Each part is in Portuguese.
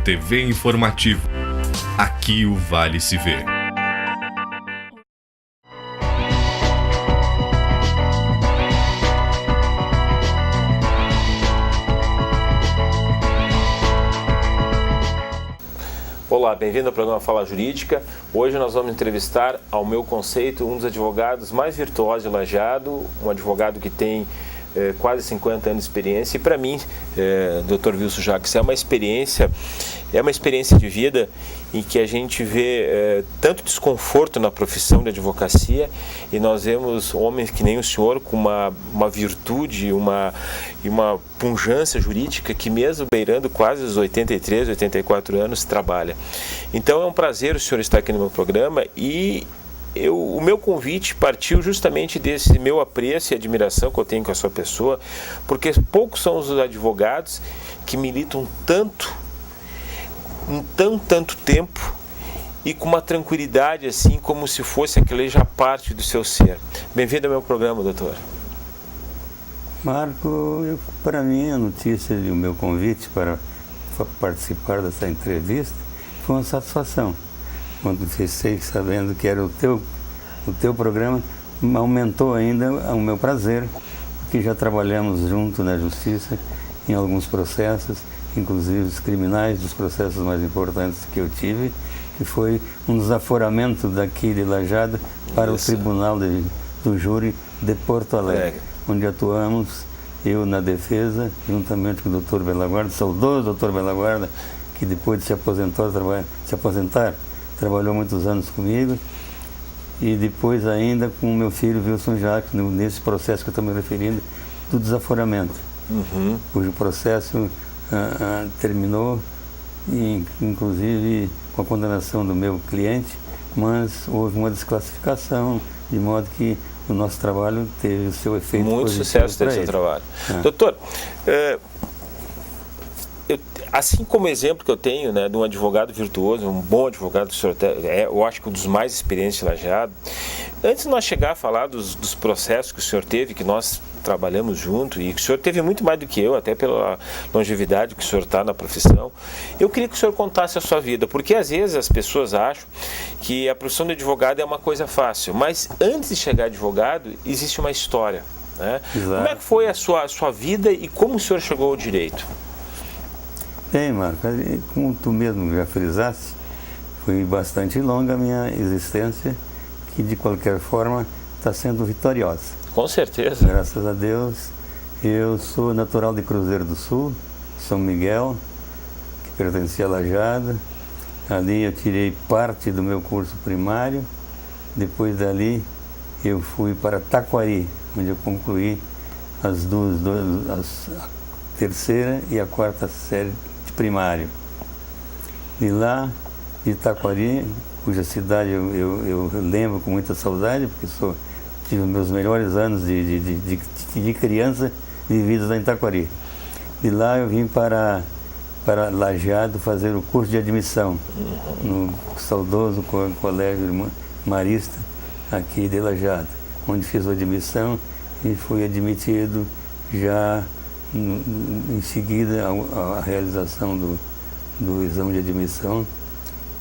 TV Informativo. Aqui o Vale se vê. Olá, bem-vindo ao programa Fala Jurídica. Hoje nós vamos entrevistar, ao meu conceito, um dos advogados mais virtuosos de Lajeado, um advogado que tem quase 50 anos de experiência. E para mim, Dr. Wilson Jacques, é uma experiência de vida em que a gente vê tanto desconforto na profissão de advocacia, e nós vemos homens que nem o senhor com uma virtude e uma pujança jurídica que, mesmo beirando quase os 83, 84 anos, trabalha. Então é um prazer o senhor estar aqui no meu programa, e o meu convite partiu justamente desse meu apreço e admiração que eu tenho com a sua pessoa, porque poucos são os advogados que militam tanto, em tanto tempo, e com uma tranquilidade assim, como se fosse aquilo já parte do seu ser. Bem-vindo ao meu programa, doutor. Marco, para mim a notícia e o meu convite para participar dessa entrevista foi uma satisfação. Quando fiquei sabendo que era o teu programa, aumentou ainda o meu prazer, porque já trabalhamos junto na Justiça em alguns processos, inclusive os criminais, dos processos mais importantes que eu tive, que foi um desaforamento daqui de Lajeado para o Tribunal do Júri de Porto Alegre, onde atuamos, eu na defesa, juntamente com o Dr. Belaguarda, saudoso Dr. Belaguarda, que depois de se aposentar, trabalhou muitos anos comigo, e depois ainda com o meu filho Wilson Jacques, nesse processo que eu estou me referindo, do desaforamento, cujo processo terminou, inclusive com a condenação do meu cliente, mas houve uma desclassificação, de modo que o nosso trabalho teve o seu efeito positivo. Muito sucesso teve o seu trabalho. Doutor, assim como o exemplo que eu tenho, né, de um advogado virtuoso, um bom advogado, que o senhor eu acho que um dos mais experientes de Lajeado, antes de nós chegar a falar dos processos que o senhor teve, que nós trabalhamos junto, e que o senhor teve muito mais do que eu, até pela longevidade que o senhor está na profissão, eu queria que o senhor contasse a sua vida, porque às vezes as pessoas acham que a profissão de advogado é uma coisa fácil, mas antes de chegar a advogado, existe uma história, né? Como é que foi a sua vida e como o senhor chegou ao direito? Bem, Marco, como tu mesmo já frisaste, foi bastante longa a minha existência, que de qualquer forma está sendo vitoriosa. Com certeza. Graças a Deus. Eu sou natural de Cruzeiro do Sul, São Miguel, que pertencia a Lajeado. Ali eu tirei parte do meu curso primário. Depois dali eu fui para Taquari, onde eu concluí a terceira e a quarta série de primário. De lá, de Taquari, cuja cidade eu lembro com muita saudade, porque tive os meus melhores anos de criança vividos lá em Taquari. De lá eu vim para Lajeado fazer o curso de admissão no saudoso Colégio Marista, aqui de Lajeado, onde fiz a admissão e fui admitido já em seguida a realização do exame de admissão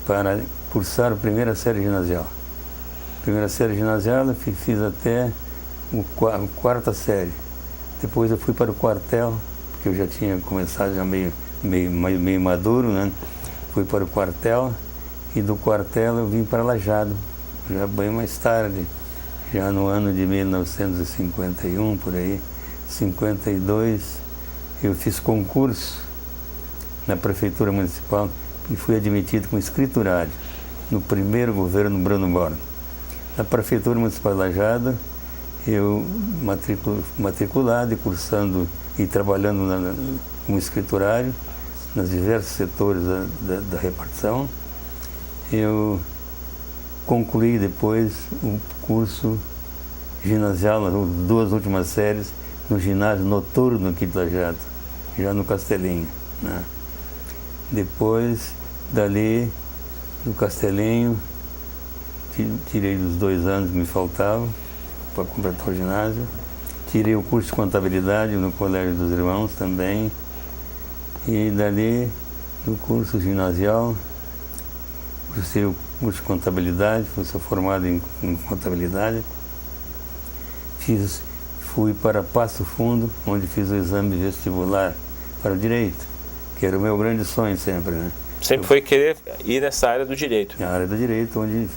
para cursar a primeira série ginasial. Primeira série ginasial eu fiz até a quarta série. Depois eu fui para o quartel, porque eu já tinha começado já meio maduro, né? Fui para o quartel, e do quartel eu vim para Lajeado, já bem mais tarde, já no ano de 1951, por aí, 52, eu fiz concurso na Prefeitura Municipal e fui admitido como escriturário no primeiro governo Bruno Borba. Na Prefeitura Municipal de Lajeado, eu matriculado e cursando e trabalhando como escriturário nos diversos setores da repartição. Eu concluí depois o curso ginasial, as duas últimas séries, no ginásio noturno aqui de Lajeado, já no Castelinho, né? Depois, dali, do Castelinho, tirei os 2 anos que me faltavam para completar o ginásio. Tirei o curso de contabilidade no Colégio dos Irmãos também. E dali, no curso ginasial, cursei o curso de contabilidade, sou formado em contabilidade. Fui para Passo Fundo, onde fiz o exame vestibular para o direito, que era o meu grande sonho sempre, né? Sempre foi querer ir nessa área do direito. Na área do direito, onde,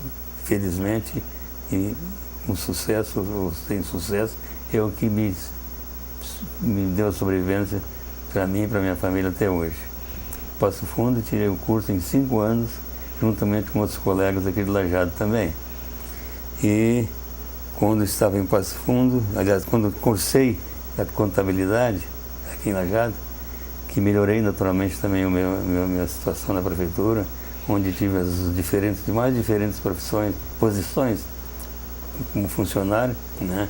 felizmente, e com sucesso, ou sem sucesso, é o que me deu a sobrevivência para mim e para minha família até hoje. Passo Fundo, tirei o curso em 5 anos, juntamente com outros colegas aqui de Lajeado também. E quando estava em Passo Fundo, aliás, quando cursei a contabilidade aqui em Lajeado, que melhorei naturalmente também a minha situação na prefeitura, onde tive as mais diferentes posições como funcionário, né?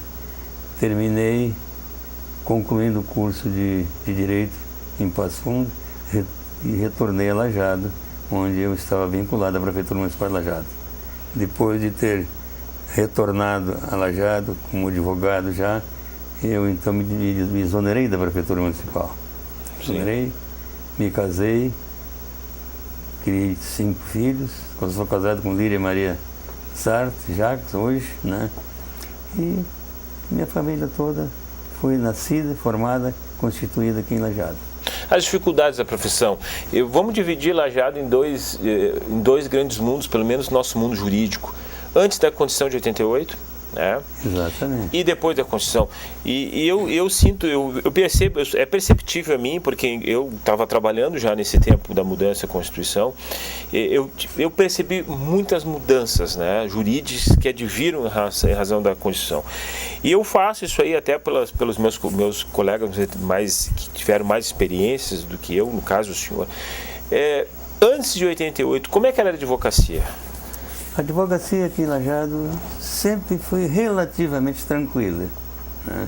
Terminei concluindo o curso de Direito em Passo Fundo e retornei a Lajeado, onde eu estava vinculado à Prefeitura Municipal de Lajeado. Depois de ter retornado a Lajeado como advogado já, eu então me exonerei da Prefeitura Municipal. Exonerei, me casei, criei 5 filhos, sou casado com Líria Maria Sartre, Jacques, hoje, né? E minha família toda foi nascida, formada, constituída aqui em Lajeado. As dificuldades da profissão. Vamos dividir Lajeado em dois grandes mundos, pelo menos nosso mundo jurídico. Antes da Constituição de 88, né? Exatamente. E depois da Constituição. E eu sinto, eu percebo, é perceptível a mim, porque eu estava trabalhando já nesse tempo da mudança da Constituição, eu percebi muitas mudanças, né, jurídicas que adviram em razão da Constituição. E eu faço isso aí até pelos meus colegas que tiveram mais experiências do que eu, no caso o senhor. Antes de 88, como é que era a advocacia? A advocacia aqui em Lajeado sempre foi relativamente tranquila, né?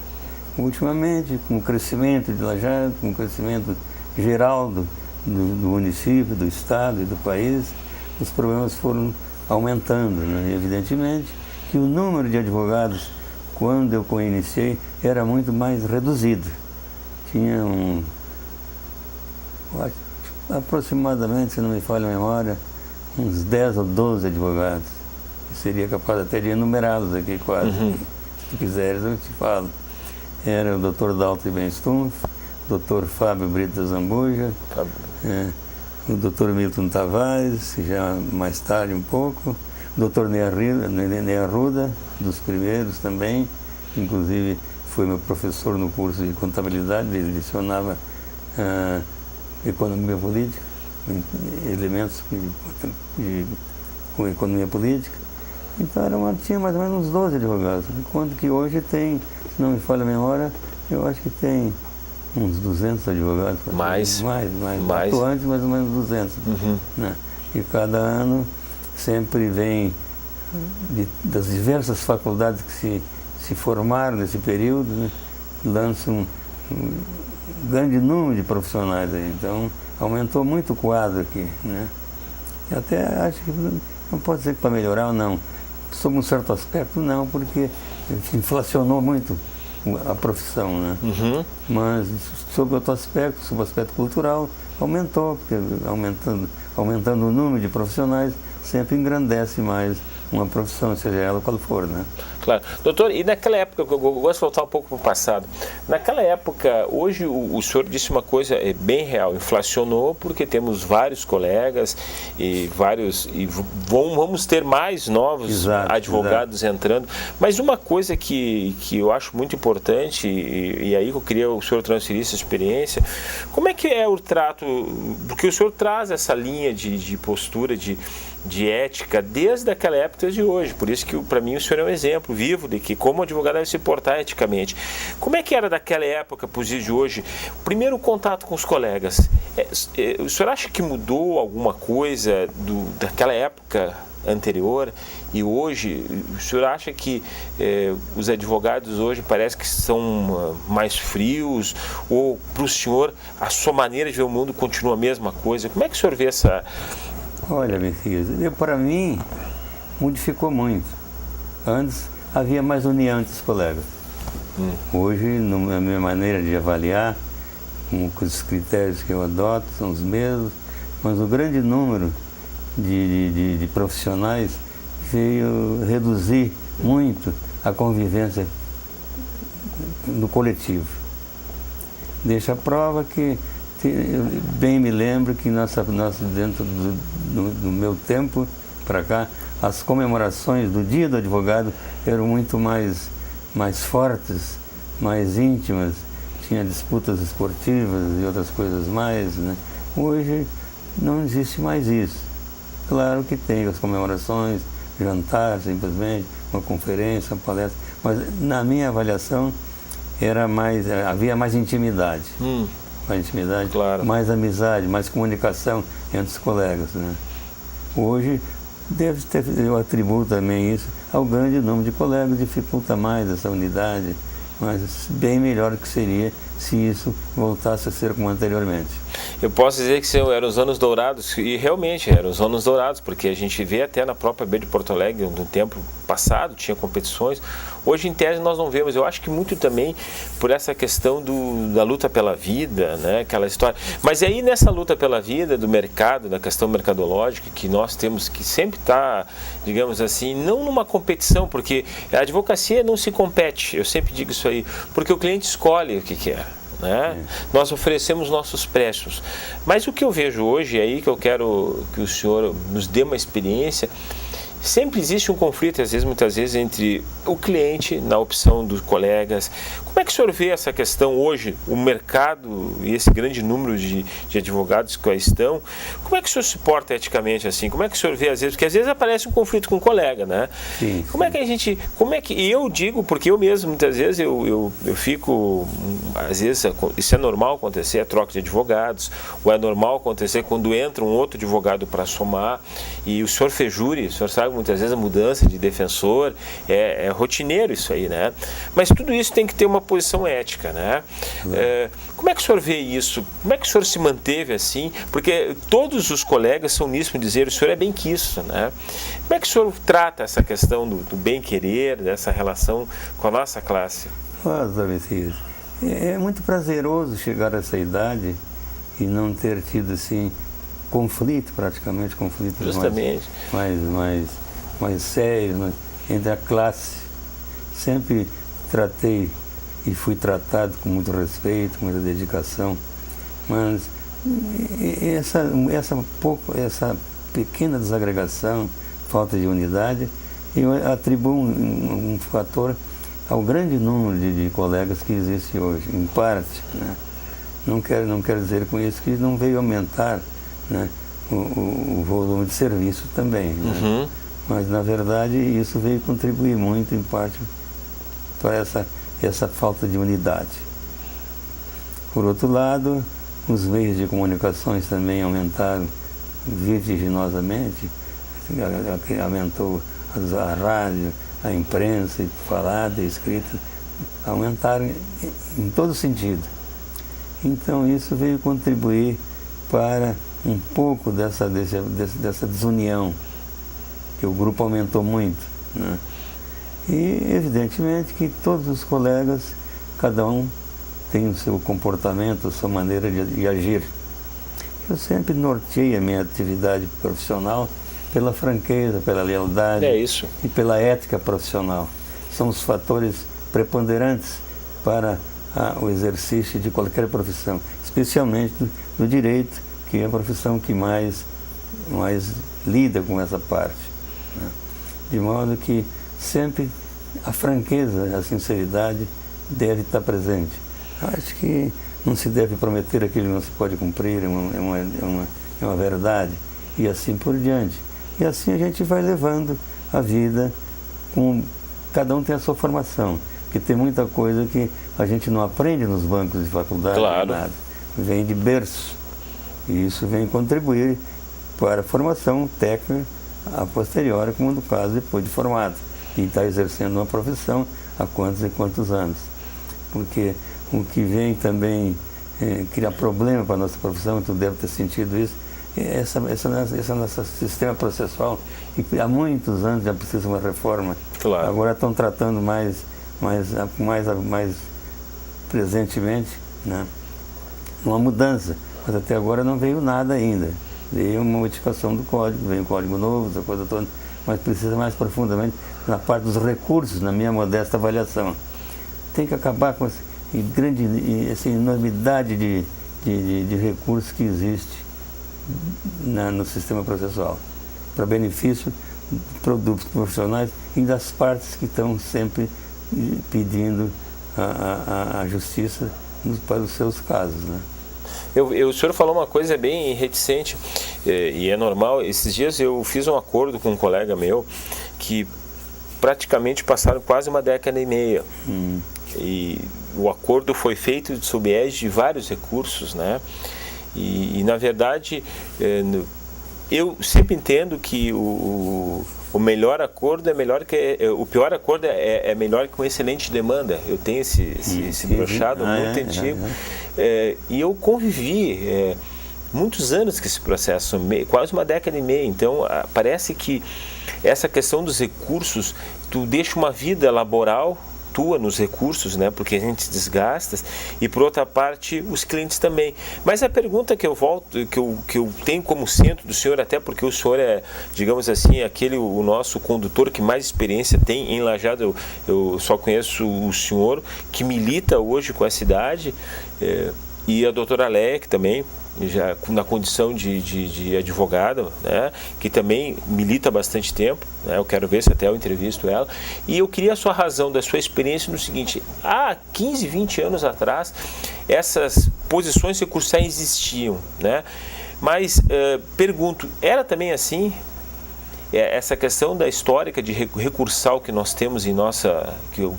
Ultimamente, com o crescimento de Lajeado, com o crescimento geral do município, do estado e do país, os problemas foram aumentando, né? E evidentemente que o número de advogados, quando eu iniciei, era muito mais reduzido. Tinha aproximadamente, se não me falha a memória, uns 10 ou 12 advogados. Eu seria capaz até de enumerá-los aqui quase. Se tu quiseres, eu te falo. Era o Dr. Dalton Ben Stumpf, o Dr. Fábio Brito Zambuja, o Dr. Milton Tavares, já mais tarde um pouco, o Dr. Ney Arruda, dos primeiros também, inclusive foi meu professor no curso de contabilidade, ele lecionava economia política, elementos com economia política. Então tinha mais ou menos uns 12 advogados, enquanto que hoje tem, se não me falha a memória, eu acho que tem uns 200 advogados. Mais atuantes, mais ou menos 200. Né? E cada ano sempre vem das diversas faculdades que se formaram nesse período, né? Lançam um grande número de profissionais aí. Então aumentou muito o quadro aqui, né? E até acho que não pode ser que para melhorar ou não. Sob um certo aspecto, não, porque inflacionou muito a profissão, né? Mas sob outro aspecto, sob o aspecto cultural, aumentou, porque aumentando o número de profissionais sempre engrandece mais uma profissão, seja ela qual for, né? Claro. Doutor, e naquela época, eu gosto de voltar um pouco para o passado, naquela época, hoje o senhor disse uma coisa bem real, inflacionou porque temos vários colegas e vamos ter mais novos advogados entrando, mas uma coisa que eu acho muito importante, e aí eu queria o senhor transferir essa experiência, como é que é o trato, porque o senhor traz essa linha de postura, de ética desde aquela época de hoje, por isso que para mim o senhor é um exemplo vivo de que como o advogado deve se portar eticamente. Como é que era daquela época para os dias de hoje? O primeiro contato com os colegas, o senhor acha que mudou alguma coisa daquela época anterior e hoje? O senhor acha que os advogados hoje parece que são mais frios, ou para o senhor a sua maneira de ver o mundo continua a mesma coisa? Como é que o senhor vê essa... Olha, meu filho, para mim modificou muito. Antes havia mais união entre os colegas. Hoje, na minha maneira de avaliar, com os critérios que eu adoto, são os mesmos. mas o grande número de profissionais veio reduzir muito a convivência no coletivo. Deixa a prova que, bem me lembro que nós dentro do meu tempo para cá, as comemorações do Dia do Advogado eram muito mais fortes, mais íntimas, tinha disputas esportivas e outras coisas mais, né? Hoje não existe mais isso. Claro que tem as comemorações, jantar simplesmente, uma conferência, uma palestra, mas na minha avaliação havia mais intimidade. Mais intimidade, claro. Mais amizade, mais comunicação entre os colegas, né? Hoje eu atribuo também isso ao grande número de colegas, dificulta mais essa unidade, mas bem melhor que seria se isso voltasse a ser como anteriormente. Eu posso dizer que eram os anos dourados, e realmente eram os anos dourados, porque a gente vê até na própria B de Porto Alegre, no tempo passado, tinha competições. Hoje, em tese, nós não vemos. Eu acho que muito também por essa questão da luta pela vida, né? Aquela história. Mas aí, nessa luta pela vida, do mercado, da questão mercadológica, que nós temos que sempre estar, digamos assim, não numa competição, porque a advocacia não se compete, eu sempre digo isso aí, porque o cliente escolhe o que quer. Né? Nós oferecemos nossos preços, mas o que eu vejo hoje aí, que eu quero que o senhor nos dê uma experiência, sempre existe um conflito, muitas vezes, entre o cliente na opção dos colegas. Como é que o senhor vê essa questão hoje, o mercado e esse grande número de advogados que aí estão? Como é que o senhor se porta eticamente assim? Como é que o senhor vê às vezes? Porque às vezes aparece um conflito com um colega, né? Sim. E eu digo, porque eu mesmo, muitas vezes, eu fico, às vezes, isso é normal acontecer, a troca de advogados, ou é normal acontecer quando entra um outro advogado para somar, e o senhor fez júri, o senhor sabe, muitas vezes a mudança de defensor é rotineiro isso aí, né? Mas tudo isso tem que ter uma posição ética, né? Como é que o senhor vê isso? Como é que o senhor se manteve assim? Porque todos os colegas são nisso me dizer, o senhor é bem quisto, né? Como é que o senhor trata essa questão do bem-querer, dessa relação com a nossa classe? Nossa, Messias, é muito prazeroso chegar a essa idade e não ter tido, assim, conflito Justamente. mais sérios entre a classe. Sempre tratei e fui tratado com muito respeito, com muita dedicação, mas essa pequena desagregação, falta de unidade, eu atribuo um fator ao grande número de colegas que existe hoje, em parte, né? Não quero dizer com isso que não veio aumentar, né, o volume de serviço também, né? Mas na verdade isso veio contribuir muito, em parte, para essa falta de unidade. Por outro lado, os meios de comunicações também aumentaram vertiginosamente, aumentou a rádio, a imprensa, falada, escrita, aumentaram em todo sentido. Então isso veio contribuir para um pouco dessa desunião, que o grupo aumentou muito, né? E evidentemente que todos os colegas, cada um tem o seu comportamento, a sua maneira de agir. Eu sempre norteei a minha atividade profissional pela franqueza, pela lealdade e pela ética profissional. São os fatores preponderantes para o exercício de qualquer profissão, especialmente do direito, que é a profissão que mais lida com essa parte, né? De modo que sempre a franqueza, a sinceridade deve estar presente. Acho que não se deve prometer aquilo que não se pode cumprir, é uma verdade, e assim por diante. E assim a gente vai levando a vida, cada um tem a sua formação, porque tem muita coisa que a gente não aprende nos bancos de faculdade, claro. Nada. Vem de berço, e isso vem contribuir para a formação técnica a posteriori, como no caso depois de formado, e está exercendo uma profissão há quantos e quantos anos. Porque o que vem também criar problema para a nossa profissão, tu deve ter sentido isso, esse nosso sistema processual, que há muitos anos já precisa de uma reforma. Claro. Agora estão tratando mais presentemente, né, uma mudança, mas até agora não veio nada ainda. Veio uma modificação do código, veio um código novo, essa coisa toda, mas precisa mais profundamente na parte dos recursos, na minha modesta avaliação. Tem que acabar com essa enormidade de recursos que existe no sistema processual, para benefício de produtos profissionais e das partes que estão sempre pedindo a justiça para os seus casos, né? O senhor falou uma coisa bem reticente, e é normal. Esses dias eu fiz um acordo com um colega meu que praticamente passaram quase uma década e meia. E o acordo foi feito sob égide de vários recursos, né? E na verdade, eu sempre entendo que o melhor acordo é melhor que... O pior acordo é melhor que uma excelente demanda. Eu tenho esse brochado muito antigo. E eu convivi muitos anos com esse processo, quase uma década e meia. Então, parece que essa questão dos recursos, tu deixa uma vida laboral tua nos recursos, né? Porque a gente se desgasta, e por outra parte os clientes também. Mas a pergunta que eu tenho como centro do senhor, até porque o senhor é, digamos assim, o nosso condutor que mais experiência tem em Lajeado. Eu só conheço o senhor que milita hoje com a cidade, e a doutora Leia, que também já na condição de advogada, né, que também milita há bastante tempo, né, eu quero ver se até eu entrevisto ela, e eu queria a sua razão, da sua experiência no seguinte: há 15, 20 anos atrás, essas posições recursais existiam, né, mas pergunto, era também assim? Essa questão da histórica de recursal que nós temos em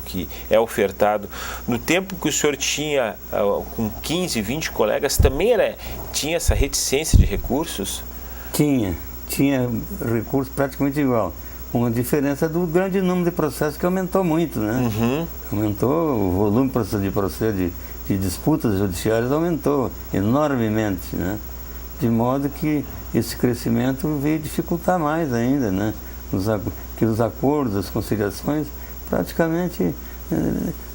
que é ofertado, no tempo que o senhor tinha com 15, 20 colegas, também tinha essa reticência de recursos? Tinha recurso praticamente igual, com a diferença do grande número de processos que aumentou muito, né? Aumentou o volume de disputas judiciárias, aumentou enormemente, né? De modo que esse crescimento veio dificultar mais ainda, né? Que os acordos, as conciliações, praticamente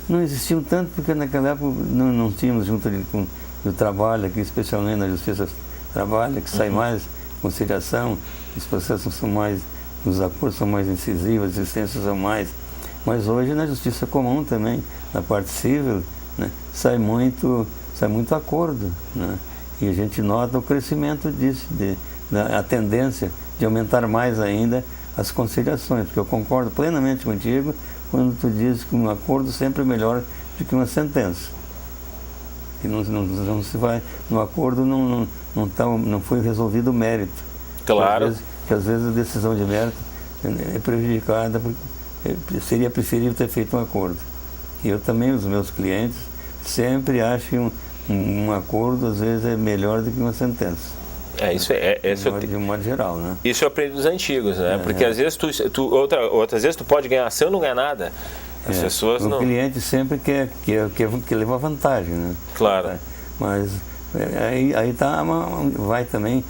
não existiam tanto, porque naquela época não tínhamos junto com o trabalho, aqui, especialmente na Justiça do Trabalho, que sai mais conciliação, os processos são mais, os acordos são mais incisivos, as existências são mais. Mas hoje na Justiça Comum também, na parte civil, né, sai muito acordo, né? E a gente nota o crescimento disso, a tendência de aumentar mais ainda as conciliações, porque eu concordo plenamente contigo quando tu diz que um acordo sempre é melhor do que uma sentença. Que não se vai, no acordo não foi resolvido o mérito. Claro. Que às vezes a decisão de mérito é prejudicada, porque seria preferível ter feito um acordo. E eu também, os meus clientes, sempre acho que um acordo às vezes é melhor do que uma sentença. De um modo geral, né? Isso eu aprendi dos antigos, né? Porque às vezes outras vezes tu pode ganhar ação e não ganhar nada. As pessoas não... O cliente sempre quer levar vantagem, né? Claro. Mas aí vai também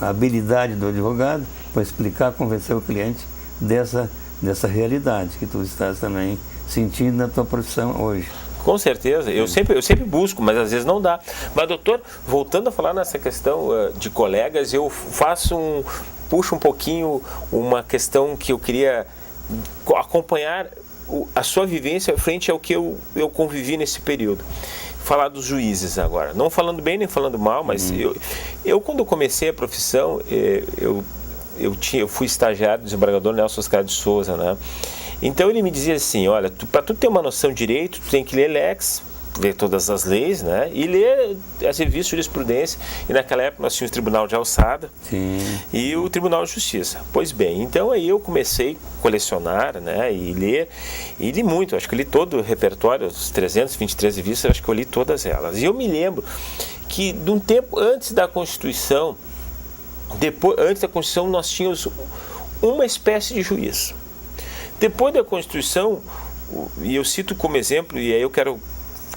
a habilidade do advogado para explicar, convencer o cliente dessa realidade que tu estás também sentindo na tua profissão hoje. Com certeza, eu sempre busco, mas às vezes não dá. Mas, doutor, voltando a falar nessa questão de colegas, eu puxo um pouquinho uma questão que eu queria acompanhar a sua vivência frente ao que eu convivi nesse período. Falar dos juízes agora, não falando bem nem falando mal, mas eu quando comecei a profissão, eu fui estagiário do desembargador Nelson Oscar de Souza, né? Então ele me dizia assim: olha, para tu ter uma noção de direito, tu tem que ler lex, ler todas as leis, né? E ler as revistas de jurisprudência. E naquela época nós tínhamos o Tribunal de Alçada e o Tribunal de Justiça. Pois bem, então aí eu comecei a colecionar, né? E li muito, acho que eu li todo o repertório, os 323 revistas, acho que eu li todas elas. E eu me lembro que de um tempo antes da Constituição, antes da Constituição nós tínhamos uma espécie de juiz. Depois da Constituição, e eu cito como exemplo, e aí eu quero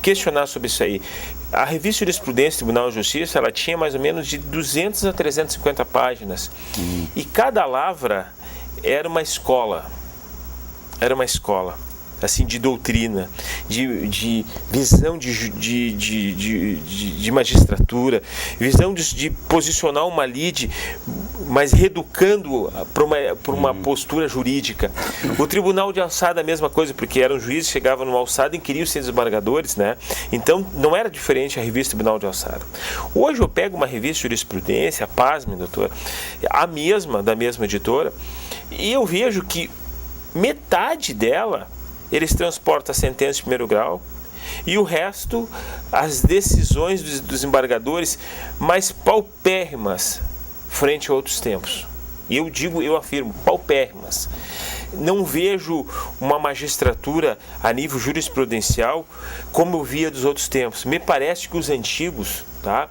questionar sobre isso aí, a revista Jurisprudência Tribunal de Justiça, ela tinha mais ou menos de 200 a 350 páginas. E cada lavra era uma escola. assim, de doutrina, de visão de magistratura, visão de posicionar uma lide, mas reeducando para uma postura jurídica. O Tribunal de Alçada, a mesma coisa, porque eram juízes que chegavam no alçada e queriam ser desembargadores, né? Então, não era diferente a revista Tribunal de Alçada. Hoje eu pego uma revista de jurisprudência, pasme, doutor, da mesma editora, e eu vejo que metade dela eles transportam a sentença de primeiro grau e o resto, as decisões dos desembargadores mais paupérrimas frente a outros tempos. E eu afirmo, paupérrimas. Não vejo uma magistratura a nível jurisprudencial como eu via dos outros tempos. Me parece que os antigos, tá,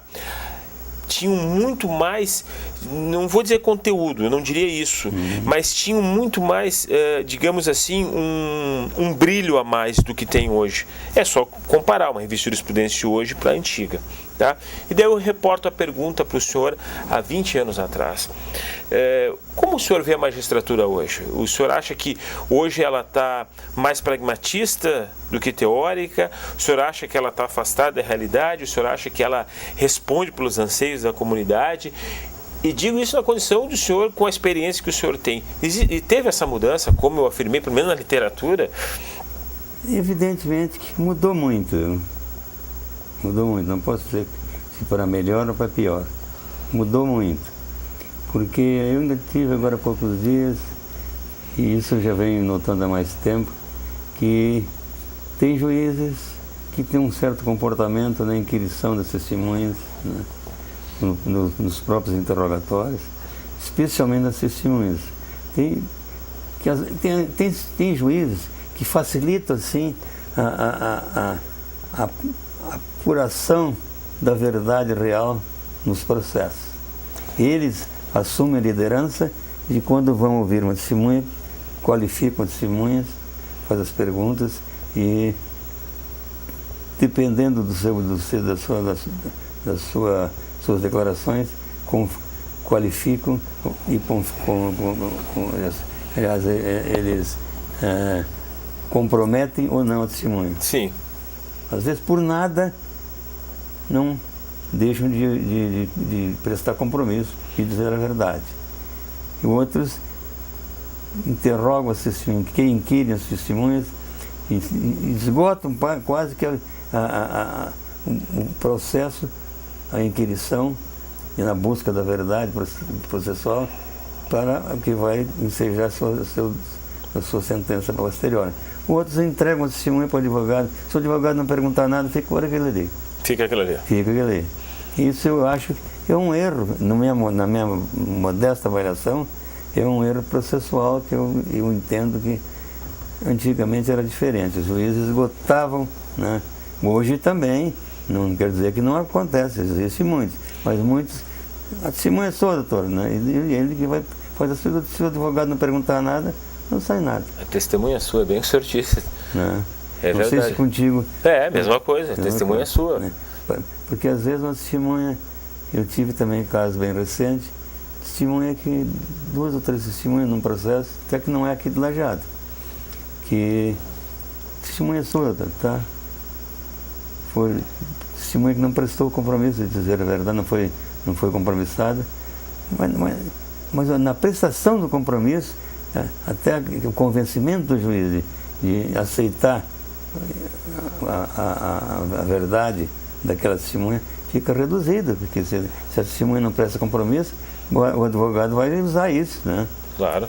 tinham muito mais, não vou dizer conteúdo, eu não diria isso, mas tinham muito mais, digamos assim, um brilho a mais do que tem hoje. É só comparar uma revista de jurisprudência de hoje para a antiga. Tá? E daí eu reporto a pergunta para o senhor há 20 anos atrás. Como o senhor vê a magistratura hoje? O senhor acha que hoje ela está mais pragmatista do que teórica? O senhor acha que ela está afastada da realidade? O senhor acha que ela responde pelos anseios da comunidade? E digo isso na condição do senhor, com a experiência que o senhor tem. E teve essa mudança, como eu afirmei, pelo menos na literatura? Evidentemente que mudou muito. Mudou muito, não posso dizer se para melhor ou para pior. Mudou muito. Porque eu ainda tive agora há poucos dias, e isso eu já venho notando há mais tempo, que tem juízes que têm um certo comportamento na inquirição das testemunhas, né, nos próprios interrogatórios, especialmente nas testemunhas. Tem juízes que facilitam assim a apuração da verdade real nos processos. Eles assumem a liderança e quando vão ouvir uma testemunha, qualificam as testemunhas, fazem as perguntas e, dependendo das suas declarações, qualificam e aliás, eles comprometem ou não a testemunha. Sim. Às vezes, por nada, não deixam de prestar compromisso e dizer a verdade. E outros interrogam as testemunhas, que inquirem as testemunhas e esgotam quase que o processo, a inquirição e na busca da verdade processual para que vai ensejar a sua sentença posterior. Outros entregam a testemunha para o advogado. Se o advogado não perguntar nada, fica por aquilo ali. Fica aquilo ali. Fica aquilo ali. Isso eu acho que é um erro, na minha modesta avaliação, é um erro processual que eu entendo que antigamente era diferente. Os juízes esgotavam, né? Hoje também, não quer dizer que não acontece, existe muitos, mas muitos, a testemunha é sua, doutor, né? Ele que vai fazer, se o advogado não perguntar nada, não sai nada. A testemunha sua, é bem que o senhor disse. Né? É não verdade. sei se contigo... É, mesma coisa, a testemunha é sua. Né? Porque às vezes uma testemunha, eu tive também casos bem recentes, testemunha que, 2 ou 3 testemunhas num processo, até que não é aqui de Lajeado, que testemunha sua, tá? Foi testemunha que não prestou compromisso de dizer a verdade, não foi compromissada, mas na prestação do compromisso, até o convencimento do juiz de aceitar a verdade daquela testemunha fica reduzido, porque se a testemunha não presta compromisso, o advogado vai usar isso, né? Claro.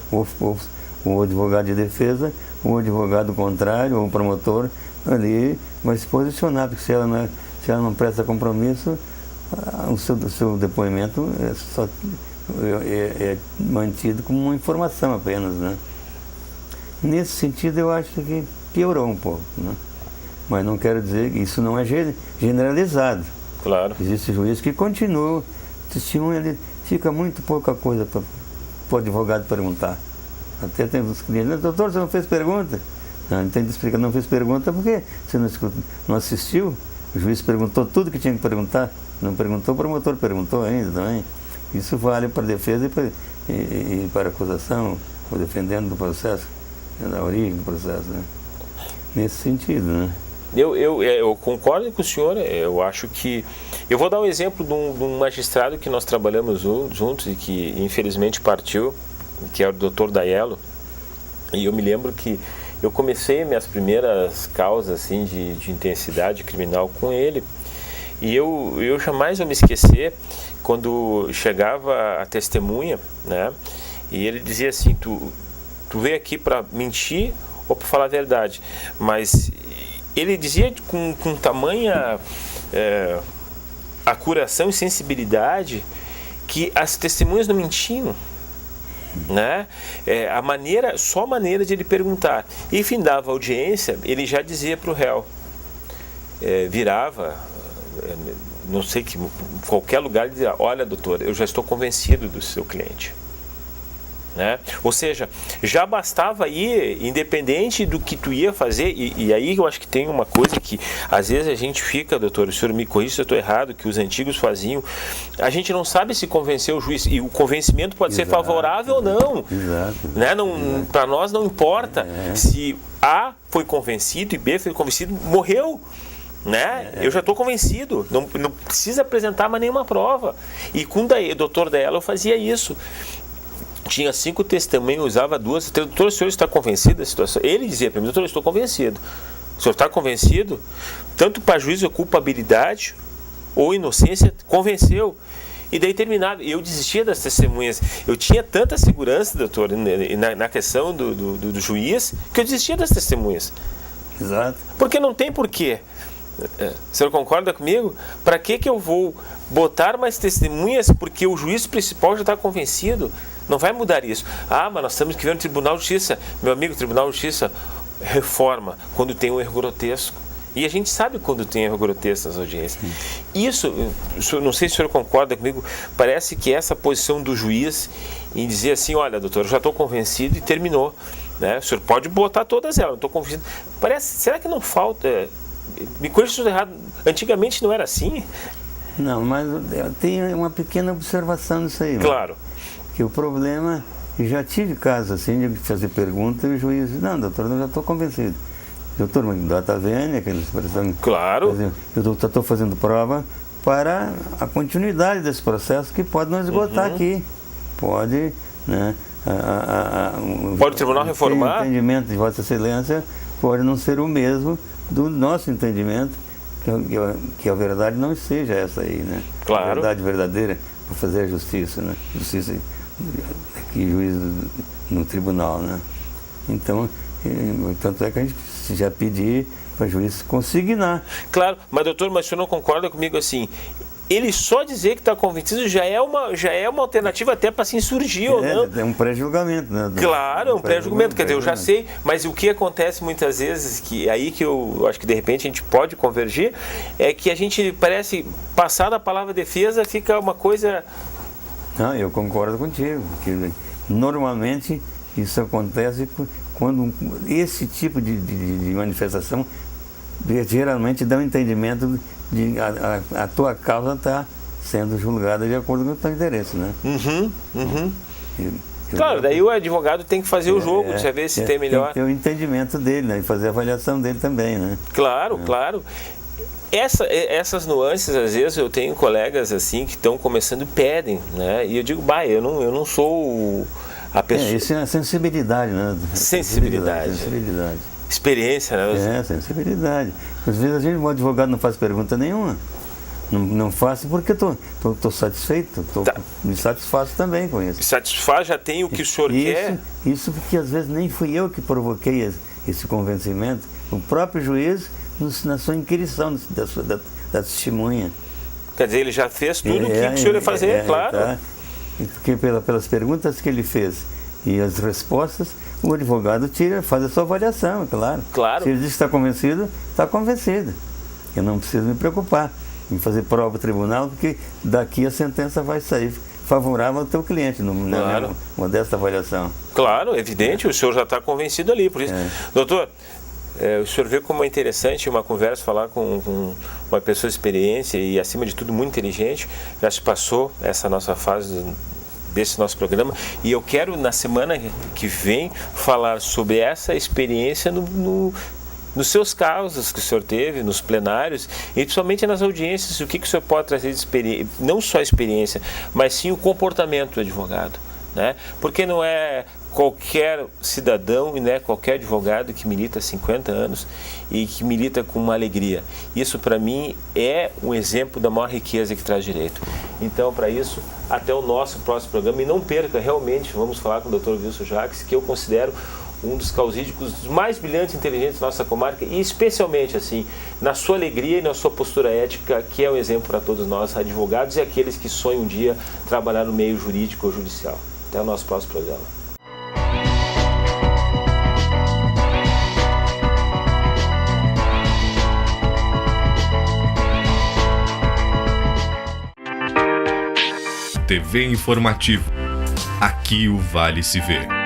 O advogado de defesa, o advogado contrário, ou o promotor, ali vai se posicionar, porque se ela não presta compromisso, o seu depoimento é mantido como uma informação apenas, né? Nesse sentido, eu acho que piorou um pouco, né? Mas não quero dizer que isso não é generalizado. Claro. Existe juiz que continua, testemunha ali, fica muito pouca coisa para o advogado perguntar. Até tem uns clientes, doutor, você não fez pergunta? Não tem que explicar, não fez pergunta porque você não assistiu, o juiz perguntou tudo que tinha que perguntar, não perguntou, o promotor perguntou ainda também. Isso vale para a defesa e para a acusação, ou defendendo do processo, da origem do processo, né? nesse sentido, né? Eu concordo com o senhor. Eu acho que... Eu vou dar um exemplo de um magistrado que nós trabalhamos juntos e que infelizmente partiu, que é o Dr. Daiello. E eu me lembro que eu comecei minhas primeiras causas assim, de intensidade criminal com ele. E eu jamais vou me esquecer quando chegava a testemunha, né? E ele dizia assim, tu veio aqui para mentir ou para falar a verdade? Mas ele dizia com tamanha acuração e sensibilidade que as testemunhas não mentiam, né? Só a maneira de ele perguntar. E findava a audiência, ele já dizia para o réu, virava, não sei que qualquer lugar, ele dizia, olha doutor, eu já estou convencido do seu cliente. Né? Ou seja, já bastava ir, independente do que tu ia fazer, e aí eu acho que tem uma coisa que às vezes a gente fica, doutor, o senhor me corrija se eu estou errado, que os antigos faziam, a gente não sabe se convencer o juiz, e o convencimento pode ser favorável ou não. Né? Para nós não importa se A foi convencido e B foi convencido, morreu. Né? Eu já estou convencido, não precisa apresentar mais nenhuma prova. E com o doutor Daiello eu fazia isso. Tinha 5 testemunhas, usava 2, 3. Doutor, o senhor está convencido da situação? Ele dizia para mim, doutor, eu estou convencido. O senhor está convencido? Tanto para juízo ou culpabilidade ou inocência, convenceu. E daí terminado. Eu desistia das testemunhas. Eu tinha tanta segurança, doutor, na questão do juiz, que eu desistia das testemunhas. Exato. Porque não tem porquê. O senhor concorda comigo? Para que eu vou botar mais testemunhas porque o juiz principal já está convencido? Não vai mudar isso. Ah, mas nós temos que ver no Tribunal de Justiça. Meu amigo, o Tribunal de Justiça reforma quando tem um erro grotesco. E a gente sabe quando tem erro grotesco nas audiências. Isso, não sei se o senhor concorda comigo, parece que essa posição do juiz em dizer assim, olha, doutor, eu já estou convencido e terminou. Né? O senhor pode botar todas elas, não estou convencido. Será que não falta... Me corrija se eu estou errado. Antigamente não era assim? Não, mas tem uma pequena observação nisso aí. Claro. Que o problema, já tive casos assim de fazer pergunta e o juiz diz, não, doutor, eu já estou convencido. Doutor, mas data vênia, aquela expressão. Claro. Eu estou fazendo prova para a continuidade desse processo que pode não esgotar aqui. Pode, né? Pode o tribunal reformar? O entendimento de Vossa Excelência pode não ser o mesmo do nosso entendimento, que a verdade não seja essa aí, né? Claro. A verdade verdadeira para fazer a justiça, né? Justiça aqui, juiz no tribunal, né? Então, tanto é que a gente já pedir para o juiz consignar. Claro, mas doutor, mas o senhor não concorda comigo assim? Ele só dizer que está convencido já é uma alternativa até para se insurgir ou não. É um pré-julgamento, né? Claro, é um pré-julgamento, quer dizer, eu já sei, mas o que acontece muitas vezes, que aí que eu acho que de repente a gente pode convergir, é que a gente parece, passada a palavra defesa, fica uma coisa... Não, eu concordo contigo, que normalmente isso acontece quando esse tipo de manifestação geralmente dá um entendimento de a tua causa está sendo julgada de acordo com o teu interesse, né? Claro, daí o advogado tem que fazer o jogo, deixa ver se tem melhor. Tem que ter o entendimento dele, né? E fazer a avaliação dele também, né? Claro, claro. Essas nuances, às vezes, eu tenho colegas assim que estão começando e pedem, né? E eu digo, eu não sou a pessoa... Isso é a sensibilidade, né? Sensibilidade. Experiência, né? Sensibilidade. Às vezes o advogado não faz pergunta nenhuma. Não faço porque estou satisfeito, me satisfaço também com isso. Satisfaz, já tem o que o senhor quer? Isso porque às vezes nem fui eu que provoquei esse convencimento, o próprio juiz na sua inquirição da testemunha. Quer dizer, ele já fez tudo o que o senhor ia fazer, claro. Tá. Porque pelas perguntas que ele fez e as respostas, o advogado faz a sua avaliação, claro. Se ele diz que está convencido. Eu não preciso me preocupar em fazer prova no tribunal, porque daqui a sentença vai sair favorável ao teu cliente, numa modesta avaliação. Claro, evidente, o senhor já está convencido ali, por isso. Doutor, o senhor vê como é interessante uma conversa, falar com uma pessoa de experiência e, acima de tudo, muito inteligente. Já se passou essa nossa fase desse nosso programa, e eu quero, na semana que vem, falar sobre essa experiência no nos seus casos que o senhor teve, nos plenários, e principalmente nas audiências, o que o senhor pode trazer de experiência, não só a experiência, mas sim o comportamento do advogado, né? Porque não é qualquer cidadão e não é qualquer advogado que milita há 50 anos e que milita com uma alegria. Isso, para mim, é um exemplo da maior riqueza que traz direito. Então, para isso, até o nosso próximo programa. E não perca, realmente, vamos falar com o Dr. Wilson Jacques, que eu considero um dos causídicos mais brilhantes e inteligentes da nossa comarca, e especialmente assim, na sua alegria e na sua postura ética, que é um exemplo para todos nós, advogados e aqueles que sonham um dia trabalhar no meio jurídico ou judicial. Até o nosso próximo programa. TV Informativo. Aqui o Vale se vê.